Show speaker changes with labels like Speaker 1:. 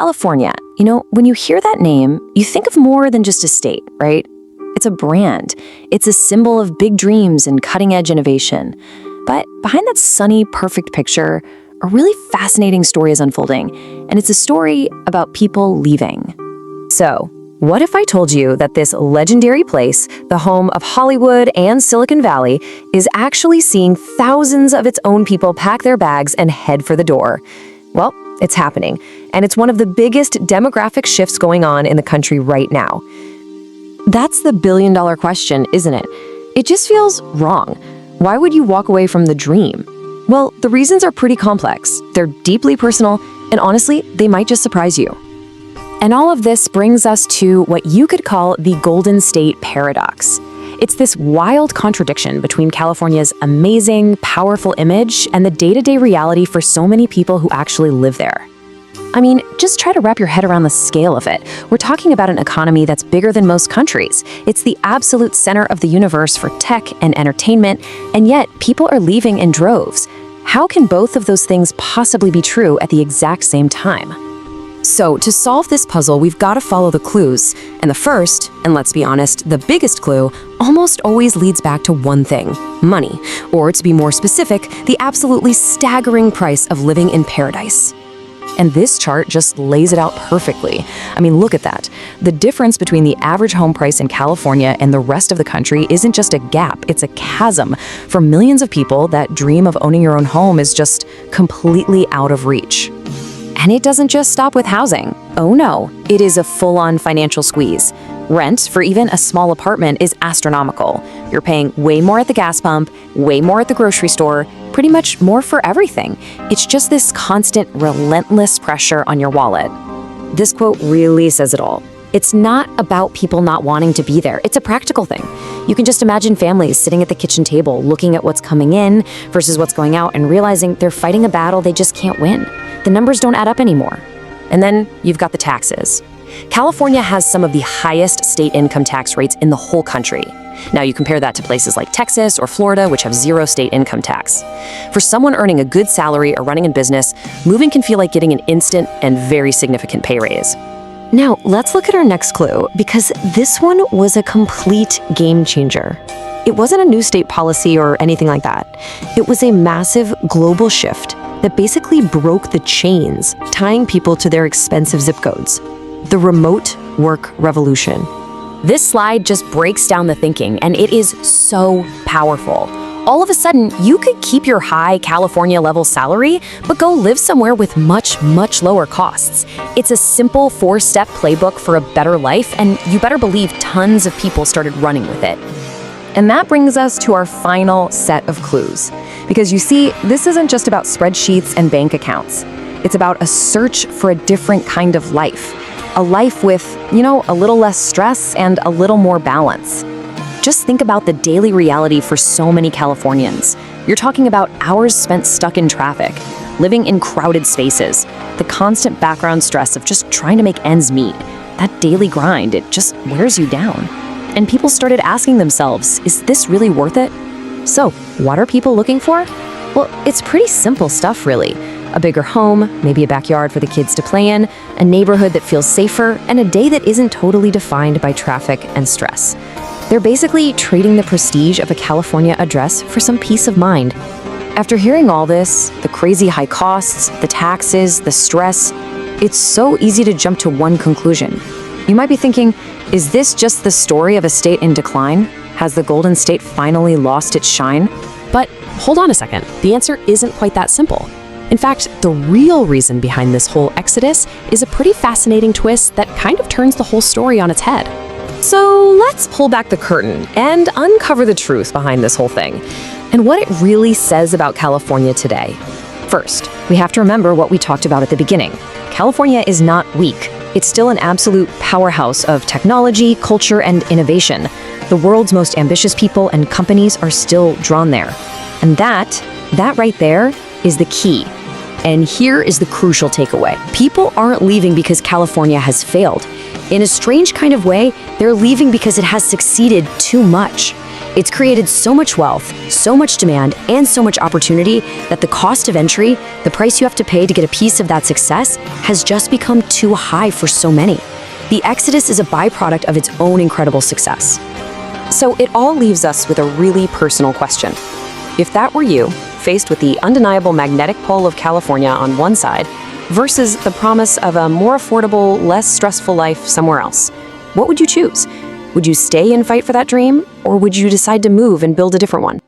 Speaker 1: California, when you hear that name, you think of more than just a state, right? It's a brand. It's a symbol of big dreams and cutting-edge innovation. But behind that sunny, perfect picture, a really fascinating story is unfolding, and it's a story about people leaving. So, what if I told you that this legendary place, the home of Hollywood and Silicon Valley, is actually seeing thousands of its own people pack their bags and head for the door? Well, it's happening, and it's one of the biggest demographic shifts going on in the country right now. That's the billion-dollar question, isn't it? It just feels wrong. Why would you walk away from the dream? Well, the reasons are pretty complex. They're deeply personal, and honestly, they might just surprise you. And all of this brings us to what you could call the Golden State Paradox. It's this wild contradiction between California's amazing, powerful image and the day-to-day reality for so many people who actually live there. I mean, just try to wrap your head around the scale of it. We're talking about an economy that's bigger than most countries. It's the absolute center of the universe for tech and entertainment, and yet people are leaving in droves. How can both of those things possibly be true at the exact same time? So, to solve this puzzle, we've got to follow the clues. And the first, and let's be honest, the biggest clue, almost always leads back to one thing: money. Or, to be more specific, the absolutely staggering price of living in paradise. And this chart just lays it out perfectly. I mean, look at that. The difference between the average home price in California and the rest of the country isn't just a gap, it's a chasm. For millions of people, that dream of owning your own home is just completely out of reach. And it doesn't just stop with housing. Oh no, it is a full-on financial squeeze. Rent for even a small apartment is astronomical. You're paying way more at the gas pump, way more at the grocery store, pretty much more for everything. It's just this constant, relentless pressure on your wallet. This quote really says it all. It's not about people not wanting to be there. It's a practical thing. You can just imagine families sitting at the kitchen table, looking at what's coming in versus what's going out and realizing they're fighting a battle they just can't win. The numbers don't add up anymore. And then you've got the taxes. California has some of the highest state income tax rates in the whole country. Now you compare that to places like Texas or Florida, which have zero state income tax. For someone earning a good salary or running a business, moving can feel like getting an instant and very significant pay raise. Now, let's look at our next clue, because this one was a complete game changer. It wasn't a new state policy or anything like that. It was a massive global shift that basically broke the chains tying people to their expensive zip codes. The remote work revolution. This slide just breaks down the thinking, and it is so powerful. All of a sudden, you could keep your high California-level salary, but go live somewhere with much, much lower costs. It's a simple 4-step playbook for a better life, and you better believe tons of people started running with it. And that brings us to our final set of clues. Because you see, this isn't just about spreadsheets and bank accounts. It's about a search for a different kind of life. A life with, a little less stress and a little more balance. Just think about the daily reality for so many Californians. You're talking about hours spent stuck in traffic, living in crowded spaces, the constant background stress of just trying to make ends meet. That daily grind, it just wears you down. And people started asking themselves, is this really worth it? So, what are people looking for? Well, it's pretty simple stuff, really. A bigger home, maybe a backyard for the kids to play in, a neighborhood that feels safer, and a day that isn't totally defined by traffic and stress. They're basically trading the prestige of a California address for some peace of mind. After hearing all this, the crazy high costs, the taxes, the stress, it's so easy to jump to one conclusion. You might be thinking, is this just the story of a state in decline? Has the Golden State finally lost its shine? But hold on a second, the answer isn't quite that simple. In fact, the real reason behind this whole exodus is a pretty fascinating twist that kind of turns the whole story on its head. So let's pull back the curtain and uncover the truth behind this whole thing and what it really says about California today. First, we have to remember what we talked about at the beginning. California is not weak. It's still an absolute powerhouse of technology, culture, and innovation. The world's most ambitious people and companies are still drawn there. And that right there is the key. And here is the crucial takeaway. People aren't leaving because California has failed. In a strange kind of way, they're leaving because it has succeeded too much.
Speaker 2: It's created so much wealth, so much demand, and so much opportunity that the cost of entry, the price you have to pay to get a piece of that success, has just become too high for so many. The exodus is a byproduct of its own incredible success.
Speaker 1: So it all leaves us with a really personal question. If that were you, faced with the undeniable magnetic pull of California on one side versus the promise of a more affordable, less stressful life somewhere else, what would you choose? Would you stay and fight for that dream, or would you decide to move and build a different one?